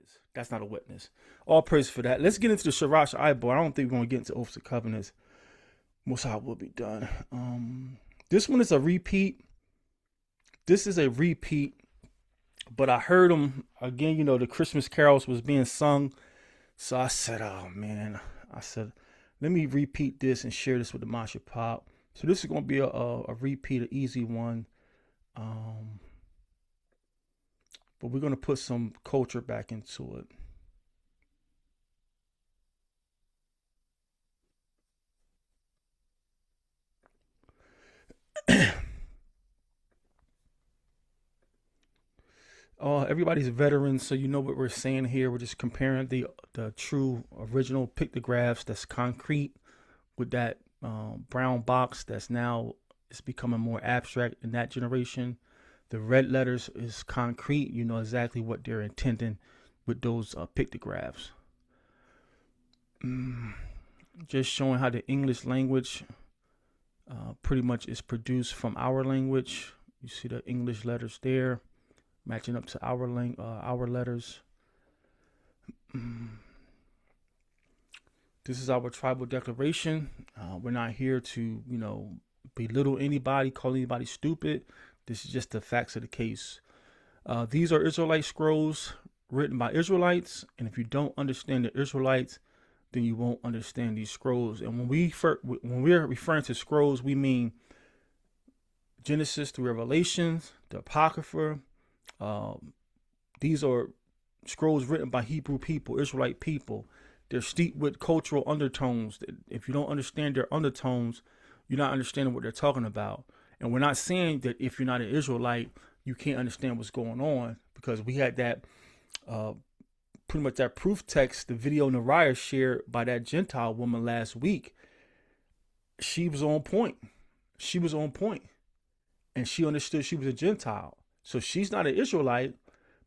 witness. That's not a witness. All praise for that. Let's get into the Sharash Ibar. I don't think we're going to get into oaths and covenants. Most High will be done. This one is a repeat. This is a repeat. But I heard them again. You know, the Christmas carols was being sung. So I said, oh man. I said, let me repeat this and share this with the Masha Pop. So this is going to be a repeat, an easy one. But we're going to put some culture back into it. Everybody's veterans, so you know what we're saying here. We're just comparing the true original pictographs that's concrete with that brown box that's now is becoming more abstract in that generation. The red letters is concrete. You know exactly what they're intending with those pictographs. Just showing how the English language pretty much is produced from our language. You see the English letters there, matching up to our letters. This is our tribal declaration. We're not here to, you know, belittle anybody, call anybody stupid. This is just the facts of the case. These are Israelite scrolls written by Israelites, and if you don't understand the Israelites, then you won't understand these scrolls. And when we're referring to scrolls, we mean Genesis to Revelations, the Apocrypha. These are scrolls written by Hebrew people, Israelite people. They're steeped with cultural undertones. If you don't understand their undertones, you're not understanding what they're talking about. And we're not saying that if you're not an Israelite, you can't understand what's going on, because we had that pretty much that proof text, the video Nariah shared by that Gentile woman last week. She was on point. She was on point. And she understood she was a Gentile. So she's not an Israelite,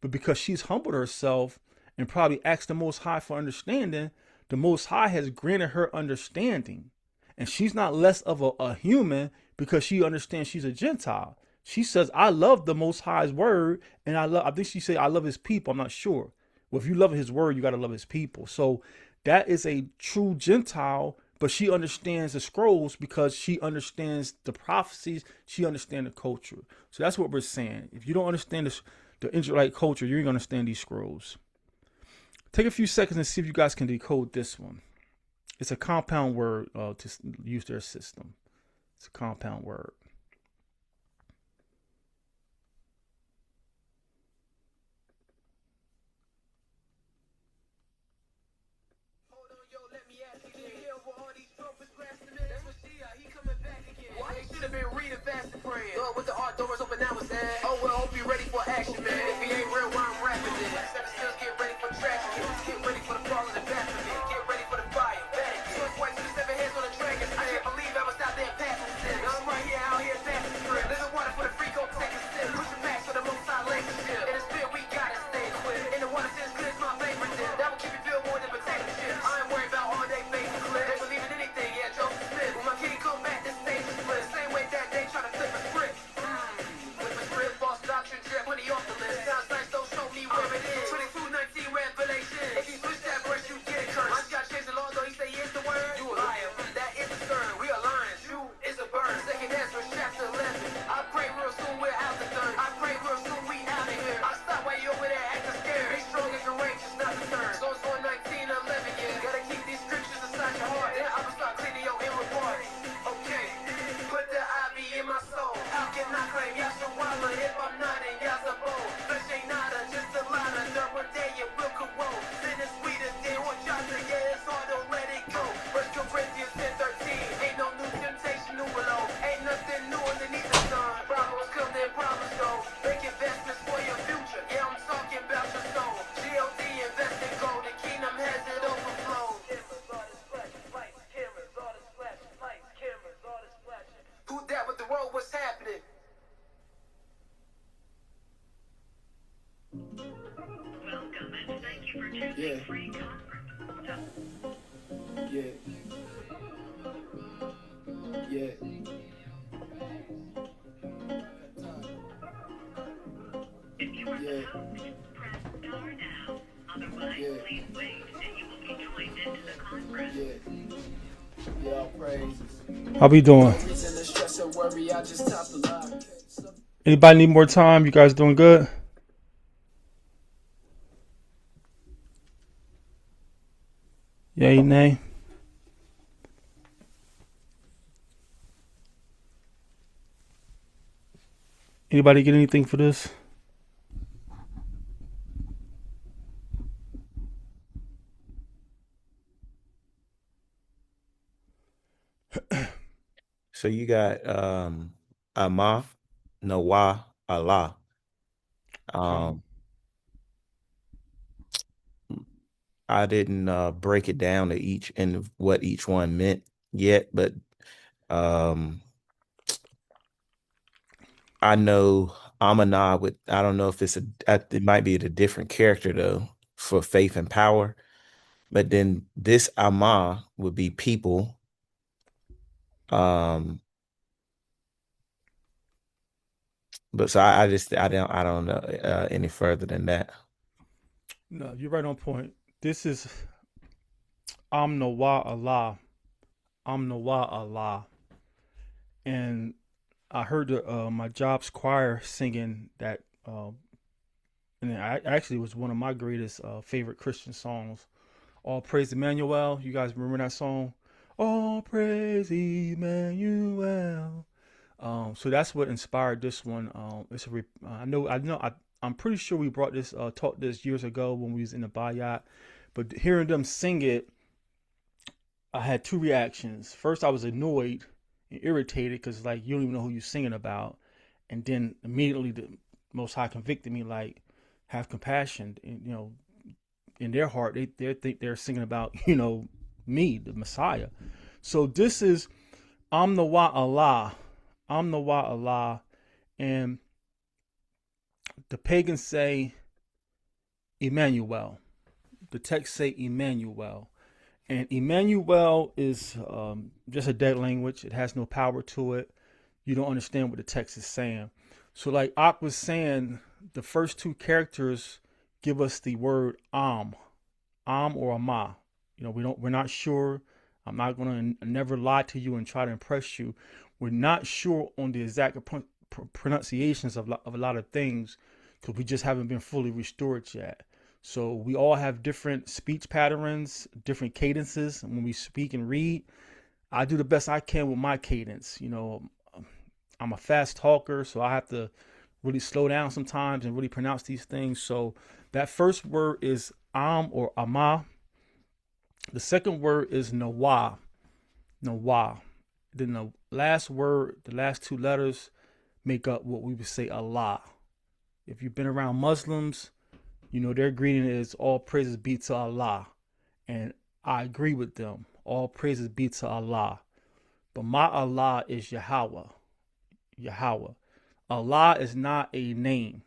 but because she's humbled herself and probably asked the Most High for understanding, the Most High has granted her understanding. And she's not less of a human because she understands she's a Gentile. She says, I love the Most High's word, and I think she said, I love his people. I'm not sure. Well, if you love his word, you got to love his people. So that is a true Gentile, but she understands the scrolls because she understands the prophecies. She understands the culture. So that's what we're saying. If you don't understand the Israelite culture, you're going to understand these scrolls. Take a few seconds and see if you guys can decode this one. It's a compound word to use their system. It's a compound word. With the art doors open now, it's oh well, hope you ready for action, man. If he ain't real, why I'm rapping it? Seven skills, get ready for traction. Get ready for the fall of the baptism. Get ready for the fire. Sword white to the 7 hands on the dragon. I can't believe I was out there passing sin. Now I'm right here, out here passing script. Living water for the free go take a sip. Push it back for the most high relationship. In the spirit, we gotta stay quick. In the water, since good is my favorite dip. That will keep you feel more than potato chips. I ain't worried about all day face clip. They believe in anything, yeah, Joseph Smith. When my king come back, this stage is split. Same way that they try to flip a script. Money off the list. Sounds nice, don't show me where it is. 22:19 Revelation. If you switch that verse, you get it cursed. My God changed the law, though he say is the word. You a liar. That is a third. We are lions. You is a bird. Second Ezra, chapter 11. I pray real soon we're out the third. I pray real soon we out of here. I stop while you over there acting scared. Be strong and courageous, not the third. Psalms 119:11, yeah. Gotta keep these scriptures inside your heart. Then I will start cleaning your inward part. Okay. Put the IV in my soul. How can I claim YAHAWAH if I'm not in Yazabo? Flesh ain't nada, just a lot of dirt. One day it will corrode. Sin is sweeter than what y'all say. Yeah, it's hard, don't let it go. 1 Corinthians 10:13. Ain't no new temptation, new below. Ain't nothing new underneath the sun. Problems come, then problems go. Make investments for your future. Yeah, I'm talking about your soul. GOD, invest in gold. The kingdom has it overflowed. Cameras, artists, flash, lights, cameras, How we doing? Anybody need more time? You guys doing good? Yay, nay? Anybody get anything for this? So you got Amnawaahla. I didn't break it down to each and what each one meant yet, but I know Amanah with, I don't know if it might be a different character though for faith and power, but then this Amah would be people. But so I don't know any further than that. No, you're right on point. This is Amnawaahla. Amnawaahla. And I heard my job's choir singing that, and I actually was one of my greatest favorite Christian songs. All praise Emmanuel. You guys remember that song? All praise Emmanuel. So that's what inspired this one. I'm pretty sure we taught this years ago when we was in the Bayat, but hearing them sing it, I had two reactions. First, I was annoyed and irritated because like you don't even know who you're singing about, and then immediately the Most High convicted me, like have compassion, and in their heart they think they're singing about me, the Messiah. So this is Amnawaahla. Amnawaahla, and the pagans say Emmanuel. The text say Emmanuel, and Emmanuel is just a dead language. It has no power to it. You don't understand what the text is saying. So, like Ak was saying, the first two characters give us the word Am or Amah. We're not sure. I'm not going to never lie to you and try to impress you. We're not sure on the exact pronunciations of a lot of things because we just haven't been fully restored yet. So we all have different speech patterns, different cadences. And when we speak and read, I do the best I can with my cadence. I'm a fast talker, so I have to really slow down sometimes and really pronounce these things. So that first word is Am or Amah. The second word is Nawah. Nawah. Then the last word, the last two letters make up what we would say Allah. If you've been around Muslims, their greeting is all praises be to Allah. And I agree with them. All praises be to Allah. But my Allah is YAHAWAH. YAHAWAH. Allah is not a name.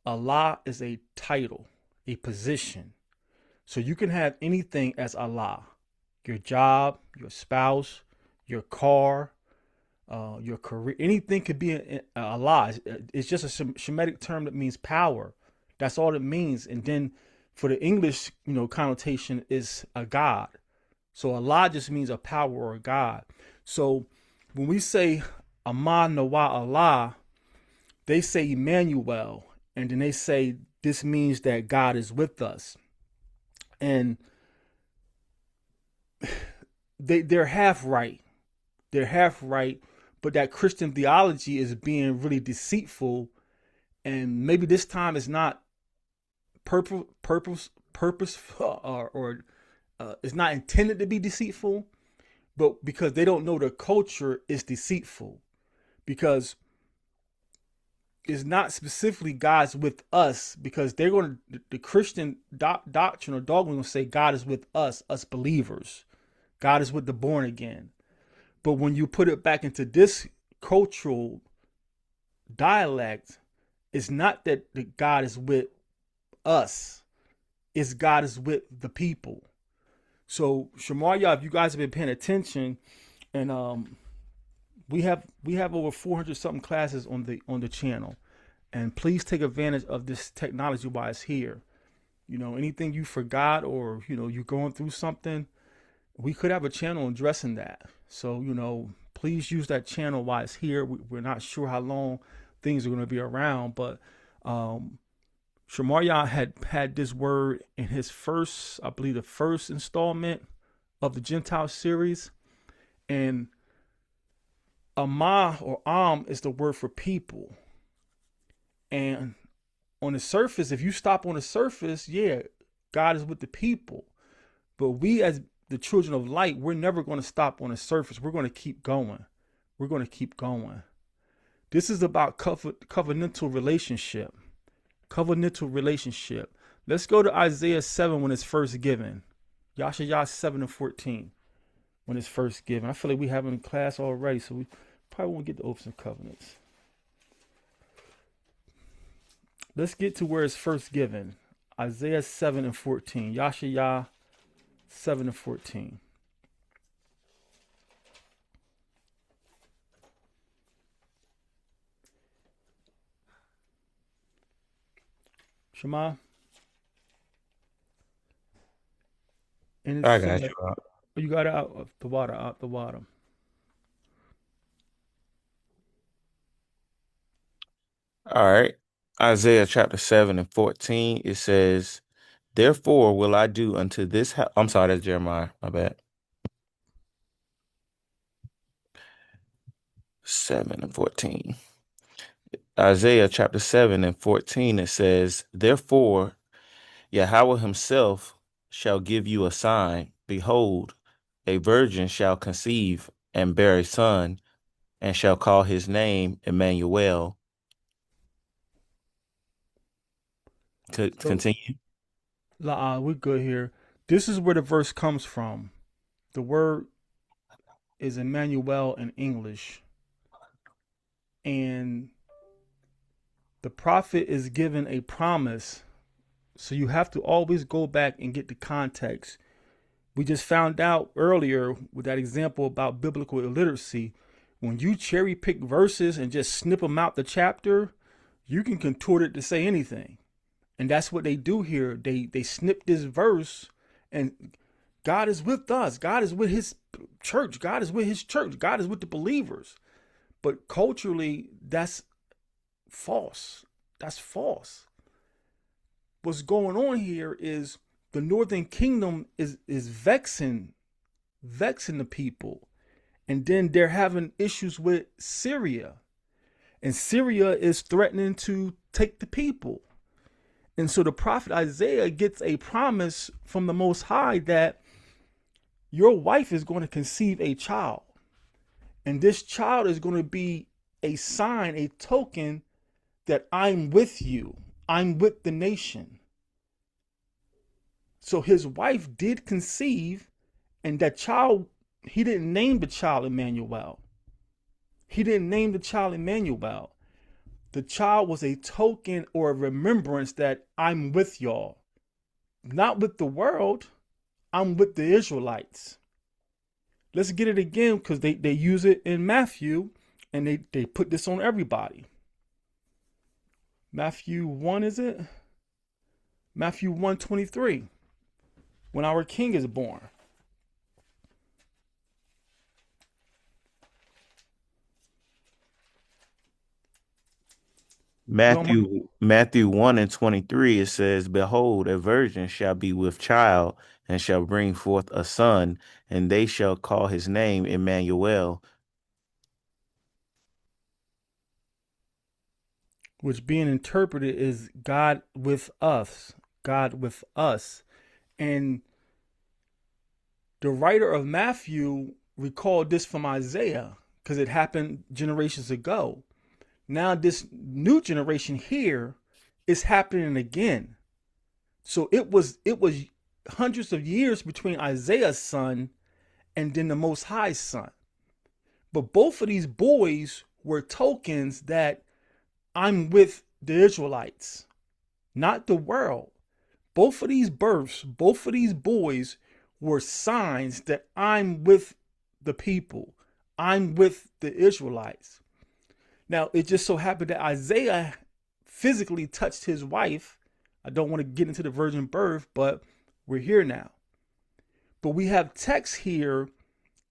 Allah is a title, a position. So you can have anything as Allah. Your job, your spouse, your car, your career. Anything could be Allah. It's just a Shemitic term that means power. That's all it means. And then for the English, connotation is a God. So Allah just means a power or a God. So when we say Amnawaahla, they say Emmanuel. And then they say this means that God is with us. And they're half right. They're half right. But that Christian theology is being really deceitful. And maybe this time is not purpose or it's not intended to be deceitful, but because they don't know the culture is deceitful, because it's not specifically God's with us, because they're going to, the Christian doctrine or dogma will say God is with us believers. God is with the born again. But when you put it back into this cultural dialect, it's not that God is with us. It's God is with the people. So Shemaryah, if you guys have been paying attention, and we have over 400 something classes on the channel, and please take advantage of this technology while it's here. Anything you forgot, or you're going through something, we could have a channel addressing that. So, please use that channel while it's here. We're not sure how long things are going to be around, but Shemaryah had this word in his first, I believe, the first installment of the Gentile series. And Amah or Am is the word for people. And on the surface, if you stop on the surface, yeah, God is with the people. But we as the children of light, we're never going to stop on the surface. We're going to keep going. We're going to keep going. This is about covenantal relationship. Covenantal relationship. Let's go to Isaiah 7 when it's first given. YAHAWAH 7 and 14 when it's first given. I feel like we have it in class already, so we probably won't get to Oaths and Covenants. Let's get to where it's first given. Isaiah 7 and 14. YAHAWAH 7 and 14. Shema. And I got you. You got it out of the water, out the bottom. All right. Isaiah chapter 7 and 14, it says, therefore will I do unto this house. I'm sorry, that's Jeremiah. My bad. 7 and 14. Isaiah chapter 7 and 14, it says, therefore Yahawah himself shall give you a sign. Behold, a virgin shall conceive and bear a son, and shall call his name Emmanuel. Could continue. We're good here. This is where the verse comes from. The word is Emmanuel in English. And the prophet is given a promise. So you have to always go back and get the context. We just found out earlier with that example about biblical illiteracy. When you cherry pick verses and just snip them out the chapter, you can contort it to say anything. And that's what they do here. They snip this verse, and God is with us. God is with his church. God is with his church. God is with the believers. But culturally, that's false. That's false. What's going on here is the northern kingdom is vexing the people. And then they're having issues with Syria. And Syria is threatening to take the people. And so the prophet Isaiah gets a promise from the Most High that your wife is going to conceive a child. And this child is going to be a sign, a token that I'm with you. I'm with the nation. So his wife did conceive, and that child, he didn't name the child Emmanuel. He didn't name the child Emmanuel. The child was a token or a remembrance that I'm with y'all. Not with the world. I'm with the Israelites. Let's get it again, because they use it in Matthew, and they put this on everybody. Matthew 1, is it? Matthew 1:23. When our king is born. Matthew 1 and 23, it says, behold, a virgin shall be with child, and shall bring forth a son, and they shall call his name Emmanuel. Which being interpreted is God with us. God with us. And the writer of Matthew recalled this from Isaiah, because it happened generations ago. Now this new generation here is happening again. So it was hundreds of years between Isaiah's son and then the Most High's son. But both of these boys were tokens that I'm with the Israelites, not the world. Both of these births, both of these boys were signs that I'm with the people. I'm with the Israelites. Now, it just so happened that Isaiah physically touched his wife. I don't want to get into the virgin birth, but we're here now. But we have text here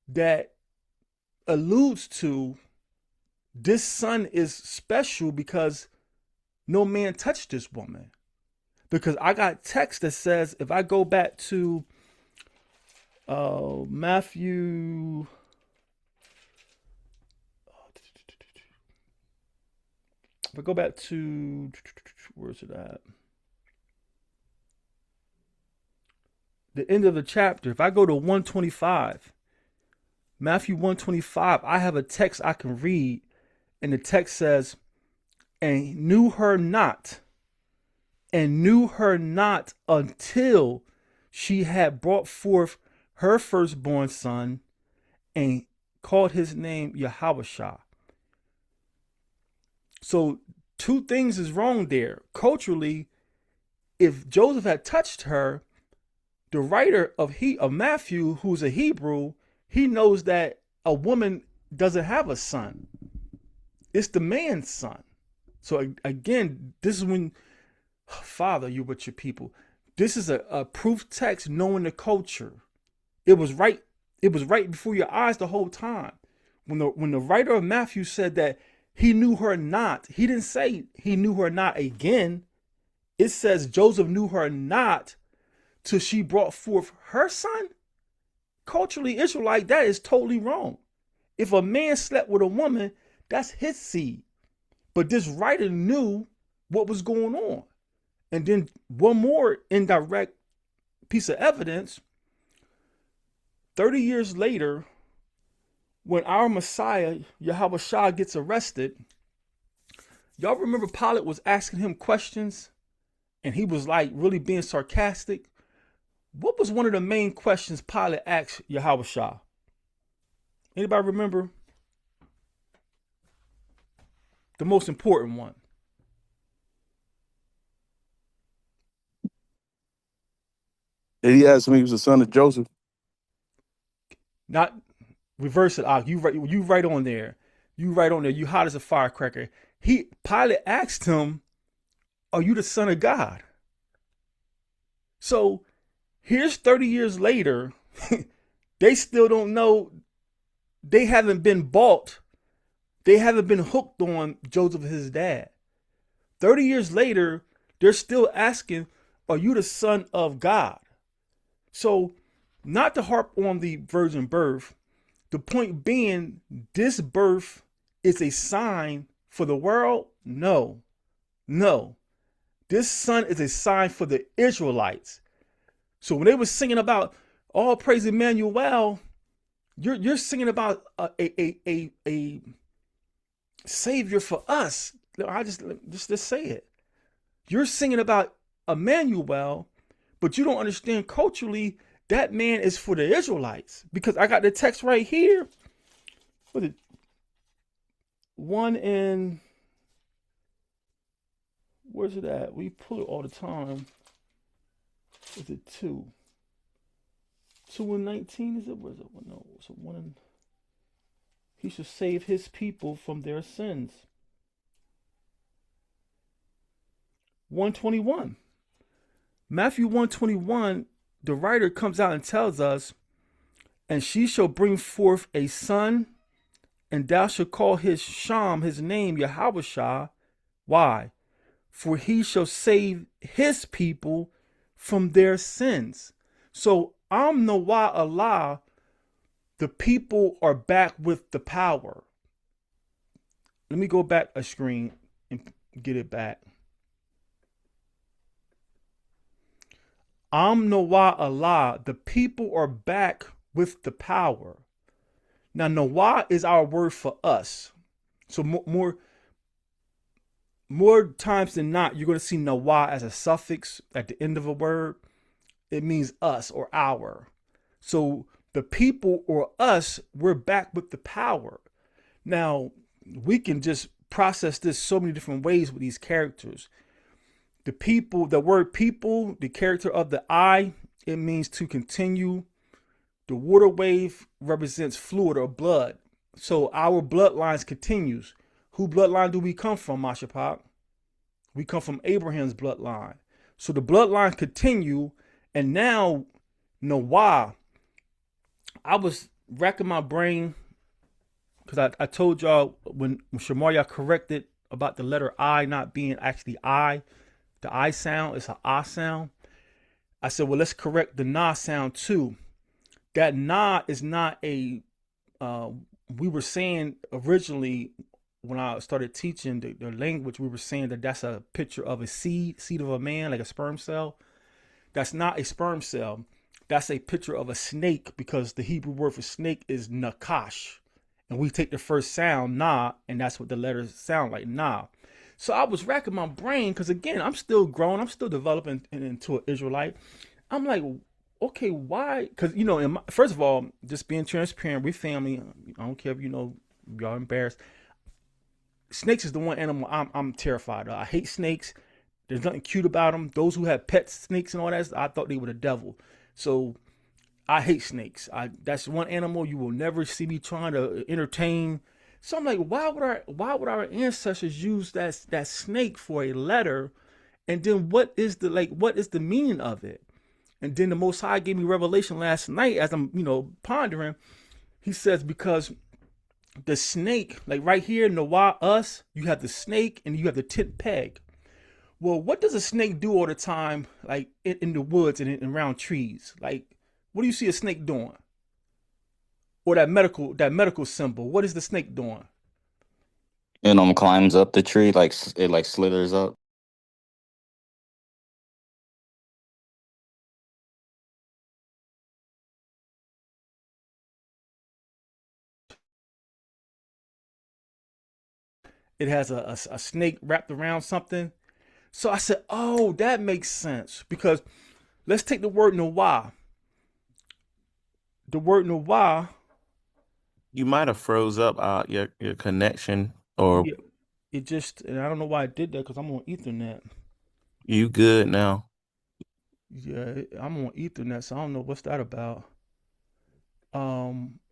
that alludes to this son is special because no man touched this woman. Because I got text that says, if I go back to Matthew, if I go back to, where's it at? The end of the chapter. If I go to 125, Matthew 125, I have a text I can read, and the text says, and knew her not until she had brought forth her firstborn son and called his name YAHAWASHAI. So 2 things is wrong there. Culturally, if Joseph had touched her, the writer of Matthew, who's a Hebrew, he knows that a woman doesn't have a son. It's the man's son. So again, this is when, Father, you with your people. This is a proof text knowing the culture. It was right before your eyes the whole time. When the writer of Matthew said that he knew her not, he didn't say he knew her not again. It says Joseph knew her not till she brought forth her son. Culturally, Israelite, that is totally wrong. If a man slept with a woman, that's his seed. But this writer knew what was going on. And then one more indirect piece of evidence, 30 years later, when our Messiah, YAHAWASHAI, gets arrested, y'all remember Pilate was asking him questions and he was like really being sarcastic? What was one of the main questions Pilate asked YAHAWASHAI? Anybody remember? The most important one. Did he ask him he was the son of Joseph? Not reverse it. You right on there. You right on there. You hot as a firecracker. Pilate asked him, "Are you the son of God?" So here's 30 years later. They still don't know. They haven't been bought. They haven't been hooked on Joseph, his dad. 30 years later, they're still asking, "Are you the son of God?" So, not to harp on the virgin birth, the point being, this birth is a sign for the world? No. This son is a sign for the Israelites. So when they were singing about all praise Emmanuel, you're singing about a savior for us. I just say it. You're singing about Emmanuel, but you don't understand culturally that man is for the Israelites. Because I got the text right here. What is it? Where's it at? We pull it all the time. Is it 2? 2:19, is it? Where is it? No, it's a 1. He should save his people from their sins. 121. Matthew 121, the writer comes out and tells us, and she shall bring forth a son, and thou shalt call his SHAM, his name, YAHAWASHAI. Why? For he shall save his people from their sins. So Amnawaahla, the people are back with the power. Let me go back a screen and get it back. Amnawaahla, the people are back with the power. Now, Nawah is our word for us. So more times than not, you're going to see Nawah as a suffix at the end of a word. It means us or our. So the people or us, we're back with the power. Now, we can just process this so many different ways with these characters. The people, the word people, the character of the I, it means to continue. The water wave represents fluid or blood. So our bloodlines continues. Who bloodline do we come from, Mashapak? We come from Abraham's bloodline. So the bloodline continue, and now Nawah, I was racking my brain because I told y'all when Shamaria corrected about the letter I not being actually I, the I sound is an ah sound. I said, well, let's correct the na sound too. That na is not a. Uh, we were saying originally when I started teaching the language, we were saying that that's a picture of a seed of a man, like a sperm cell. That's not a sperm cell. That's a picture of a snake because the Hebrew word for snake is nakash. And we take the first sound, na, and that's what the letters sound like, na. So I was racking my brain because, again, I'm still growing. I'm still developing into an Israelite. I'm like, okay, why? Because, first of all, just being transparent, we family. I don't care if y'all embarrassed. Snakes is the one animal I'm terrified of. I hate snakes. There's nothing cute about them. Those who have pet snakes and all that, I thought they were the devil. So I hate snakes. That's one animal you will never see me trying to entertain. So I'm like, why would our ancestors use that snake for a letter? And then what is the meaning of it? And then the Most High gave me revelation last night as I'm pondering. He says because the snake, like right here, Noah, us, you have the snake and you have the tent peg. Well, what does a snake do all the time, like in the woods and around trees? Like, what do you see a snake doing? Or that medical symbol? What is the snake doing? Climbs up the tree, like it like slithers up. It has a snake wrapped around something. So I said, oh, that makes sense because let's take the word Noah. The word Noah, You might have froze up your connection, or yeah, and I don't know why I did that because I'm on Ethernet. you good now? Yeah, I'm on Ethernet, so I don't know what's that about.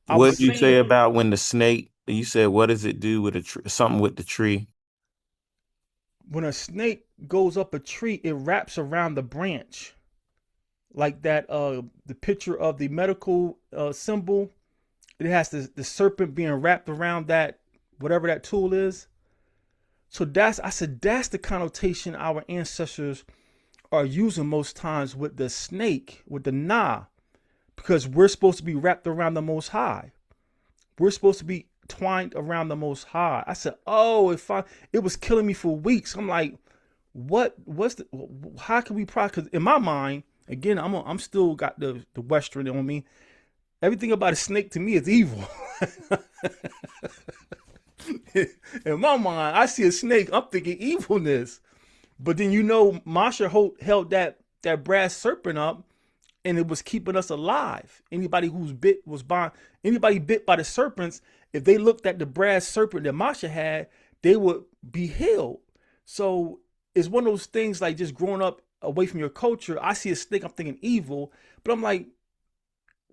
I What was did you say saying about when the snake? You said, what does it do with a tree? Something with the tree. when a snake goes up a tree, it wraps around the branch like that. The picture of the medical symbol, it has the serpent being wrapped around that whatever that tool is. So I said that's the connotation our ancestors are using most times with the snake, with the na, because we're supposed to be wrapped around the Most High. We're supposed to be twined around the Most High. I said, oh, it was killing me for weeks. I'm like, how can we because in my mind, again, I'm still got the Western on me. Everything about a snake to me is evil. In my mind, I see a snake, I'm thinking evilness. But then Masha held that brass serpent up, and it was keeping us alive. Anybody who's bit was by anybody bit by the serpents, if they looked at the brass serpent that Masha had, they would be healed. So it's one of those things like just growing up away from your culture. I see a snake, I'm thinking evil, but I'm like,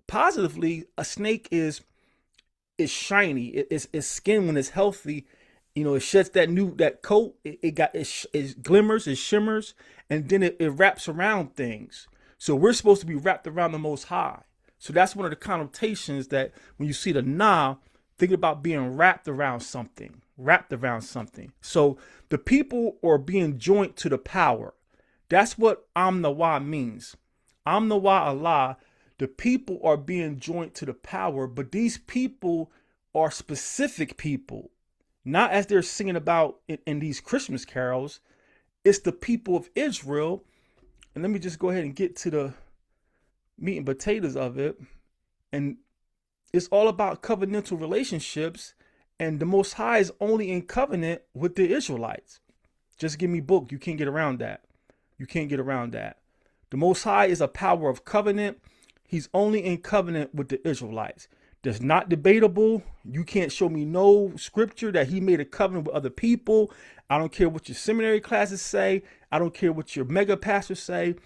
positively, a snake is shiny. Its skin when it's healthy, it sheds that coat. It glimmers, it shimmers, and then it wraps around things. So we're supposed to be wrapped around the Most High. So that's one of the connotations that when you see the na, think about being wrapped around something, wrapped around something. So the people are being joined to the power. That's what Amnawaahla means. Amnawaahla, the people are being joined to the power, but these people are specific people, not as they're singing about in these Christmas carols. It's the people of Israel. And let me just go ahead and get to the meat and potatoes of it. And it's all about covenantal relationships. And the Most High is only in covenant with the Israelites. Just give me book. You can't get around that. You can't get around that. The Most High is a power of covenant. He's only in covenant with the Israelites. That's not debatable. You can't show me no scripture that he made a covenant with other people. I don't care what your seminary classes say. I don't care what your mega pastors say.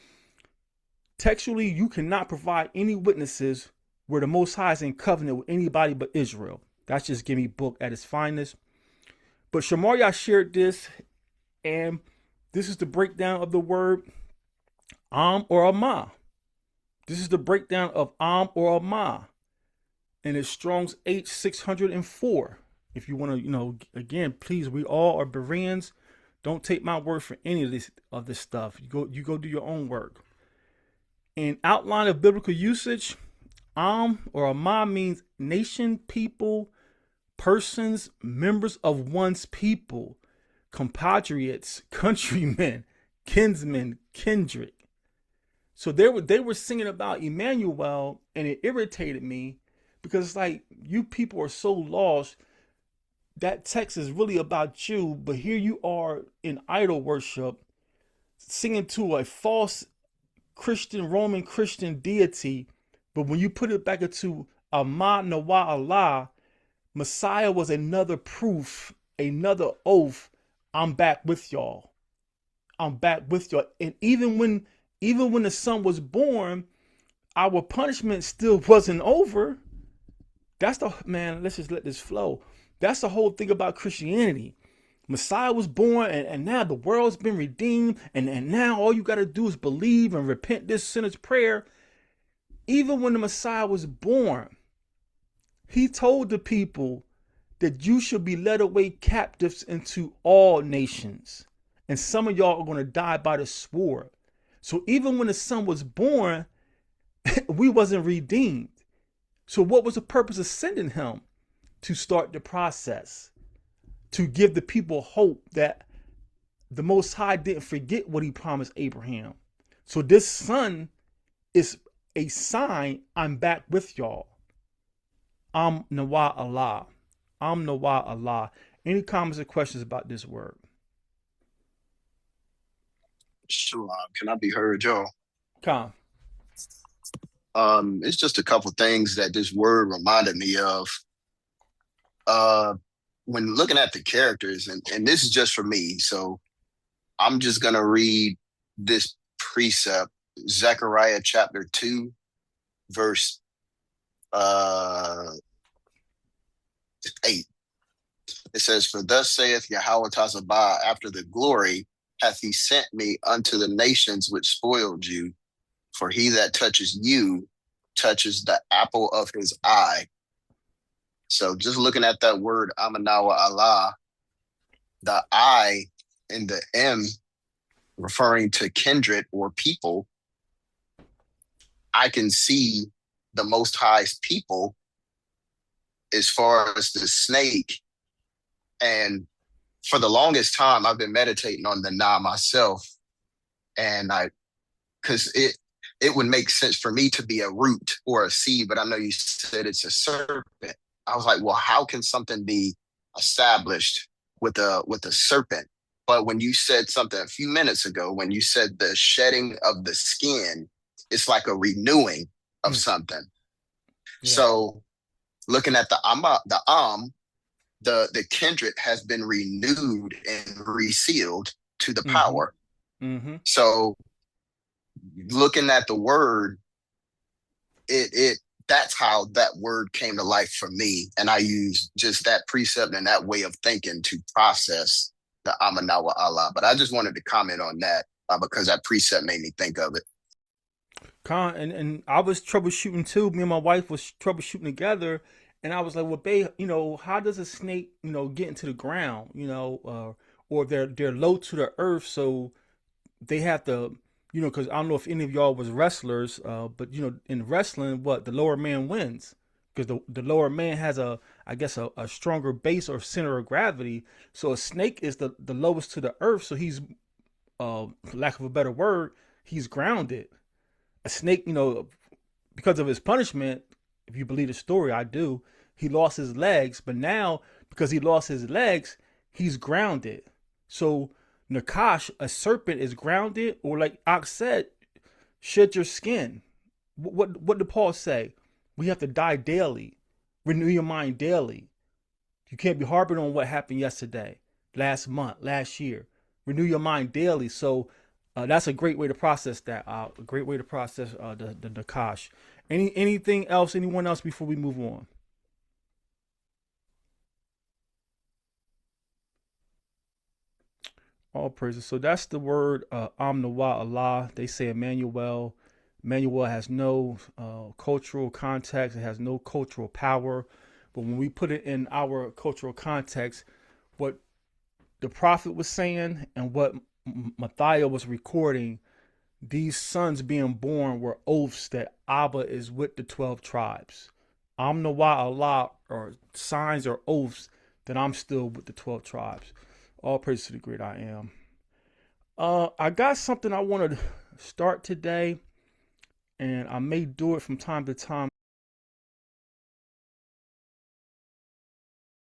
Textually, you cannot provide any witnesses where the Most High is in covenant with anybody but Israel. That's just give me book at its finest. But Shamaria shared this, and this is the breakdown of the word Am or Amah. This is the breakdown of Am or Amah. and it's Strong's H604. If you want to, again, please, we all are Bereans. Don't take my word for any of this stuff. You go do your own work. In outline of biblical usage, or Amma means nation, people, persons, members of one's people, compatriots, countrymen, kinsmen, kindred. So they were singing about Emmanuel, and it irritated me because it's like, you people are so lost. That text is really about you, but here you are in idol worship, singing to a false Roman Christian deity. But when you put it back into Amnawaahla, Messiah was another proof, another oath. I'm back with y'all. I'm back with y'all. And even when the son was born, our punishment still wasn't over. That's the man. Let's just let this flow. That's the whole thing about Christianity. Messiah was born, and now the world's been redeemed, and now all you got to do is believe and repent this sinner's prayer. Even when the Messiah was born, he told the people that you should be led away captives into all nations, and some of y'all are going to die by the sword. So even when the son was born, we wasn't redeemed. So what was the purpose of sending him? To start the process, to give the people hope that the Most High didn't forget what he promised Abraham. So this son is a sign, I'm back with y'all. Amnawaahla. Amnawaahla. Any comments or questions about this word? Sure. Can I be heard, y'all? Come. It's just a couple things that this word reminded me of. When looking at the characters, and this is just for me, so I'm just gonna read this precept, Zechariah chapter 2, verse 8. It says, "For thus saith Yahawah Tazabah, after the glory hath he sent me unto the nations which spoiled you. For he that touches you touches the apple of his eye." So just looking at that word Amnawaahla, the I and the M referring to kindred or people, I can see the Most High's people as far as the snake. And for the longest time, I've been meditating on the Na myself. And because it would make sense for me to be a root or a seed, but I know you said it's a serpent. I was like, well, how can something be established with a serpent? But when you said something a few minutes ago, when you said the shedding of the skin, it's like a renewing of something. Yeah. So looking at the the kindred has been renewed and resealed to the power. So looking at the word, it that's how that word came to life for me. And I use just that precept and that way of thinking to process the Amnawaahla. But I just wanted to comment on that because that precept made me think of it. And I was troubleshooting too. Me and my wife was troubleshooting together, and I was like, "Well, babe, how does a snake, get into the ground, or they're low to the earth, so they have to, because I don't know if any of y'all was wrestlers, but in wrestling, what the lower man wins, because the lower man has I guess a stronger base or center of gravity. So a snake is the lowest to the earth, so he's, for lack of a better word, he's grounded. A snake, because of his punishment, if you believe the story, I do, he lost his legs, but now because he lost his legs, he's grounded. So Nakash, a serpent, is grounded, or like Ox said, shed your skin. What did Paul say? We have to die daily. Renew your mind daily. You can't be harping on what happened yesterday, last month, last year. Renew your mind daily. So that's a great way to process that. A great way to process the Nakash. Anything else? Anyone else before we move on? All praises. So that's the word Amnawaahla. They say Emmanuel. Emmanuel has no cultural context. It has no cultural power. But when we put it in our cultural context, what the prophet was saying and what Matthias was recording, these sons being born were oaths that Abba is with the 12 tribes. Amnawaahla, or signs or oaths that I'm still with the 12 tribes. All praise to the great I am. I got something I want to start today, and I may do it from time to time.